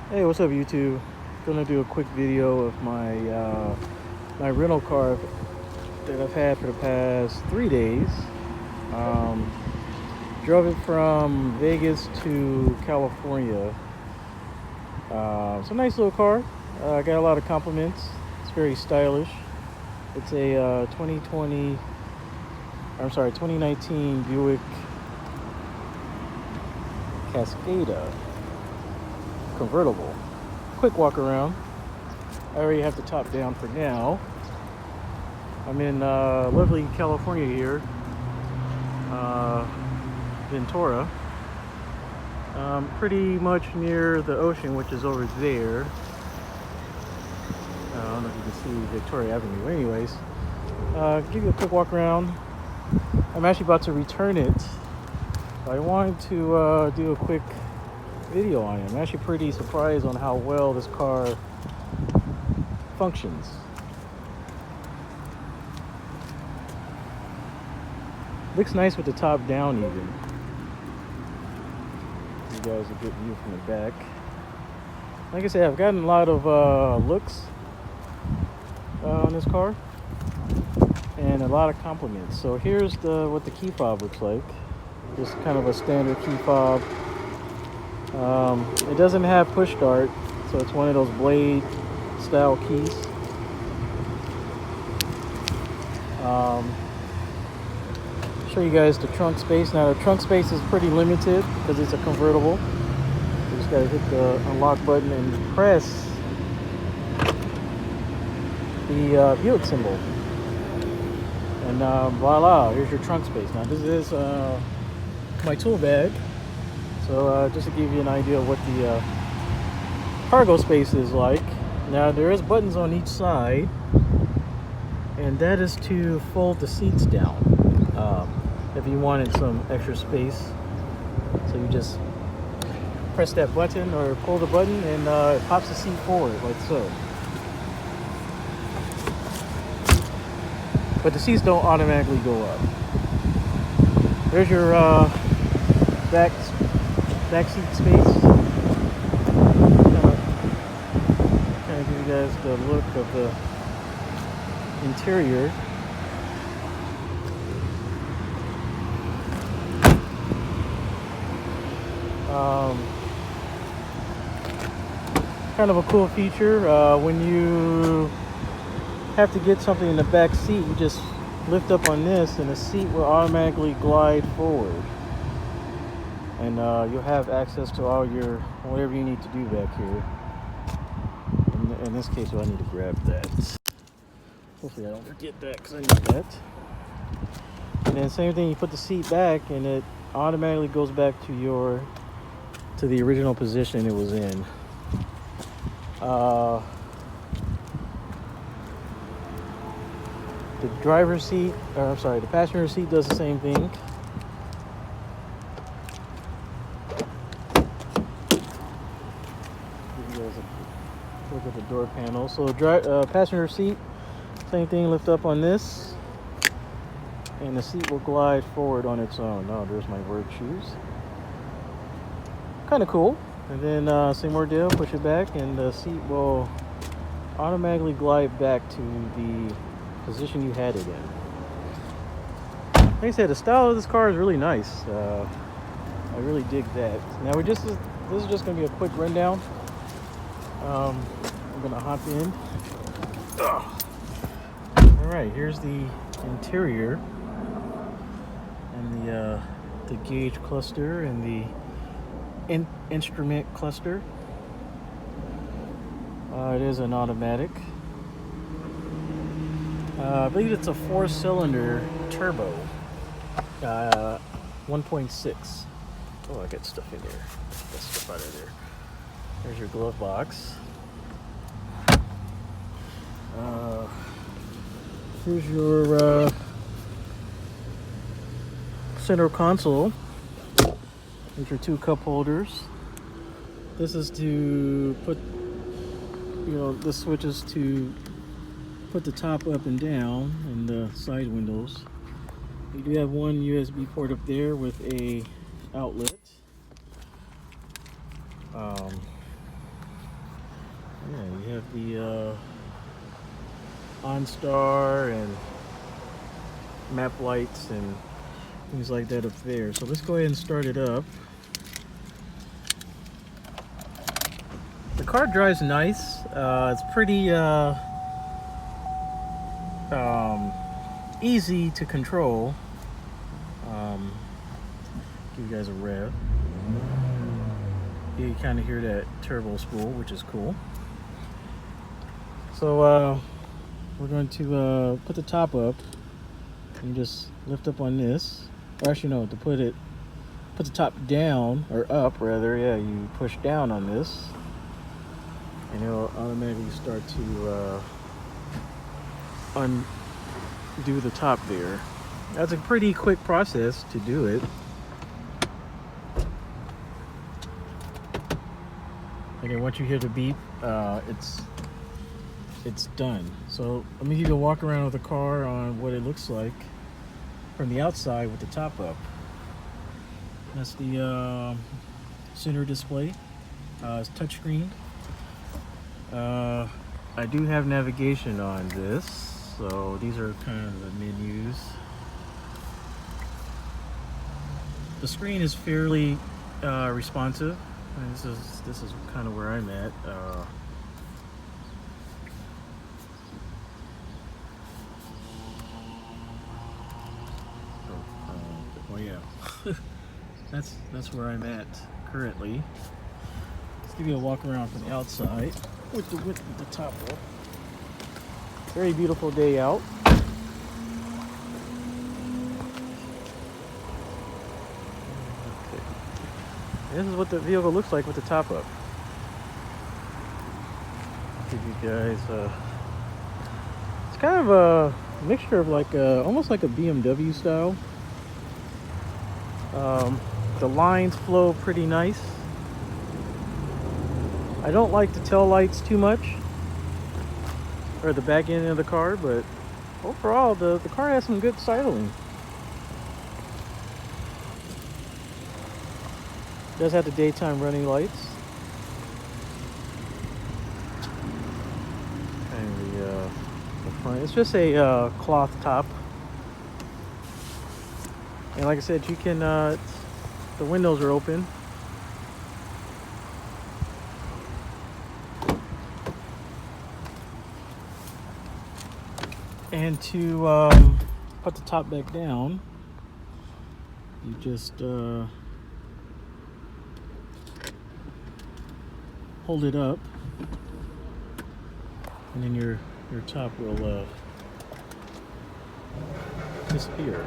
Hey, what's up, YouTube? Gonna do a quick video of my rental car that I've had for the past 3 days. Um, Drove it from Vegas to California. It's a nice little car. I got a lot of compliments. It's very stylish. It's a 2019 Buick Cascada convertible. Quick walk around. I already have the top down for now. I'm in lovely California here, Ventura. Pretty much near the ocean, which is over there. I don't know if you can see Victoria Avenue. Anyways, give you a quick walk around. I'm actually about to return it. I wanted to do a quick video on it. I'm actually pretty surprised on how well this car functions. Looks nice with the top down even. You guys a good view from the back. Like I said, I've gotten a lot of looks on this car and a lot of compliments. So here's what the key fob looks like. Just kind of a standard key fob. It doesn't have push start, so it's one of those blade style keys. Show you guys the trunk space. Now the trunk space is pretty limited because it's a convertible. You just gotta hit the unlock button and press the Buick symbol, and voila, here's your trunk space. Now this is my tool bag. So just to give you an idea of what the cargo space is like. Now there is buttons on each side, and that is to fold the seats down if you wanted some extra space. So you just press that button or pull the button, and it pops the seat forward like so. But the seats don't automatically go up. There's your back seat space. Kind of give you guys the look of the interior. Kind of a cool feature. When you have to get something in the back seat, you just lift up on this and the seat will automatically glide forward. And you'll have access to all your whatever you need to do back here. In this case, I need to grab that. Hopefully I don't forget that because I need that. And then same thing, you put the seat back and it automatically goes back to the original position it was in. The driver's seat, the passenger seat does the same thing. Look at the door panel. So passenger seat, same thing, lift up on this and the seat will glide forward on its own. Oh, there's my word shoes. Kind of cool. And then same more deal, push it back and the seat will automatically glide back to the position you had it in. Like I said, the style of this car is really nice. I really dig that. Now this is just going to be a quick rundown. I'm gonna hop in. All right, here's the interior and the gauge cluster and the instrument cluster. It is an automatic. I believe it's a 4-cylinder turbo, 1.6. Oh, I got stuff in there. Get stuff out of there. There's your glove box. Here's your center console. There's your 2 cup holders. This is to put, this switches to put the top up and down and the side windows. You do have one USB port up there with a outlet. Yeah, you have the OnStar and map lights and things like that up there. So let's go ahead and start it up. The car drives nice. It's pretty easy to control. Give you guys a rev. You kind of hear that turbo spool, which is cool. So we're going to put the top up. You just lift up on this. Or actually, no, to put the top down, or up rather. Yeah, you push down on this, and it'll automatically start to undo the top there. That's a pretty quick process to do it. And then once you hear the beep, it's done. So let me give you a walk around of the car on what it looks like from the outside with the top up. That's the center display. It's touchscreen. I do have navigation on this, so these are kind of the menus. The screen is fairly responsive. And this is kind of where I'm at. Oh yeah, that's where I'm at currently. Let's give you a walk around from the outside with the top up. Very beautiful day out. This is what the vehicle looks like with the top up. Give you guys it's kind of a mixture of like almost like a BMW style. The lines flow pretty nice. I don't like the tail lights too much, or the back end of the car, but overall the car has some good styling. It does have the daytime running lights. And the front, it's just a cloth top. And like I said, you can, the windows are open. And to put the top back down, you just hold it up, and then your top will disappear.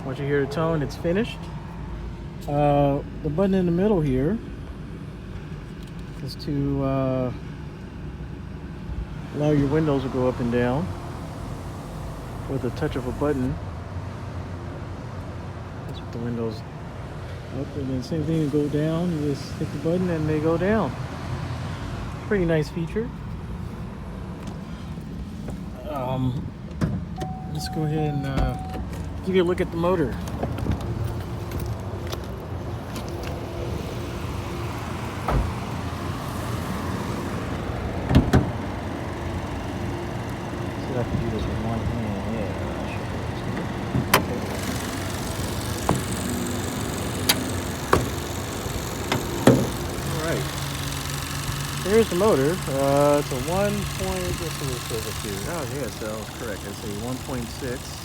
Once you hear the tone, it's finished. The button in the middle here is to allow your windows to go up and down with a touch of a button. That's what the windows up, and then same thing, go down. You just hit the button and they go down. Pretty nice feature. Let's go ahead and give you a look at the motor. See if I can do this with one hand. Yeah, sure. Alright. Here's the motor. It's a 1. Let's see what it says up here. Oh, yeah, so correct. It's a 1.6.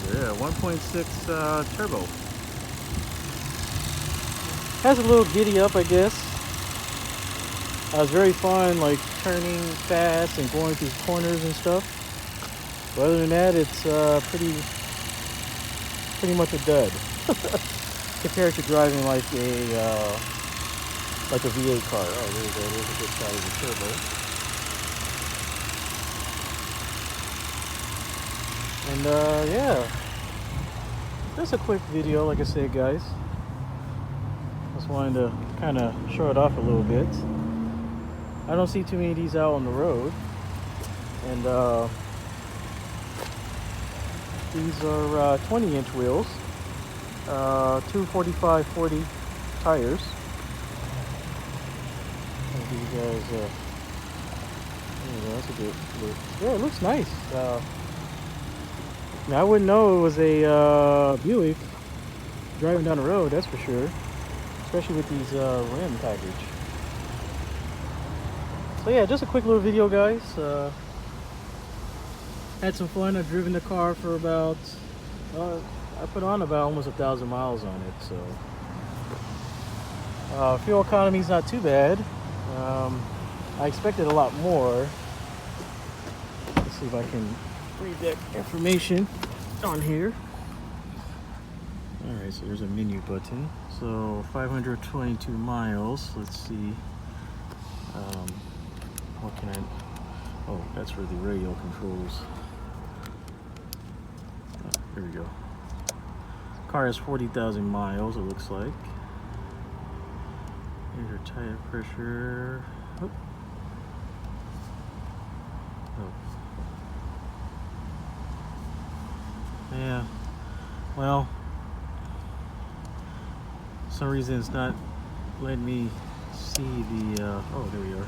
Yeah, 1.6 turbo. Has a little giddy up, I guess. It's very fun, like turning fast and going through corners and stuff. But other than that, it's pretty much a dud compared to driving like a V8 car. Oh, there you go. There's a good shot of the turbo. And yeah, just a quick video, like I said, guys. Just wanted to kind of show it off a little bit. I don't see too many of these out on the road, and these are 20-inch wheels. two 45/40 tires. I'll give you guys, there you go, that's a good look. Yeah, it looks nice. Now, I wouldn't know it was a Buick driving down the road, that's for sure. Especially with these rim package. So yeah, just a quick little video, guys. Had some fun. I've driven the car for about, I put on about almost 1,000 miles on it. So fuel economy's not too bad. I expected a lot more. Let's see if I can read that information on here. All right, so there's a menu button. So 522 miles. Let's see. What can I? Oh, that's for the radio controls. Here we go. Car has 40,000 miles. It looks like. Here's your tire pressure. Oh. Oh. Yeah. Well, for some reason it's not letting me see the. Oh, there we are.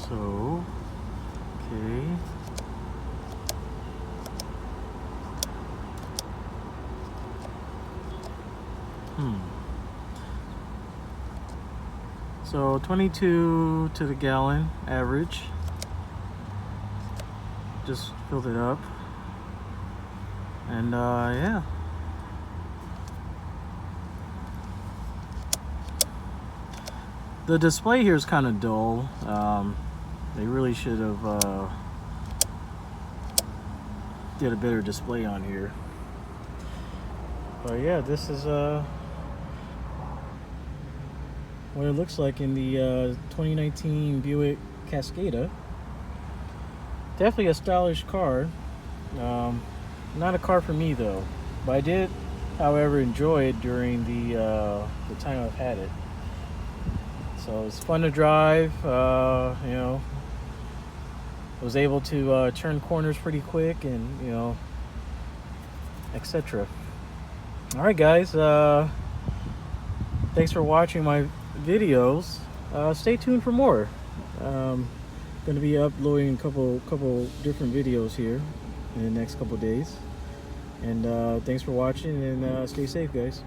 So, okay. So 22 to the gallon average. Just filled it up. And yeah. The display here is kind of dull. They really should have did a better display on here. But yeah, this is what it looks like in the 2019 Buick Cascada. Definitely a stylish car. Not a car for me though, but I did, however, enjoy it during the time I've had it. So it's fun to drive. You know, was able to turn corners pretty quick, and you know, etc. All right, guys. Thanks for watching my videos. Stay tuned for more. Going to be uploading a couple different videos here in the next couple days. And thanks for watching, and stay safe, guys.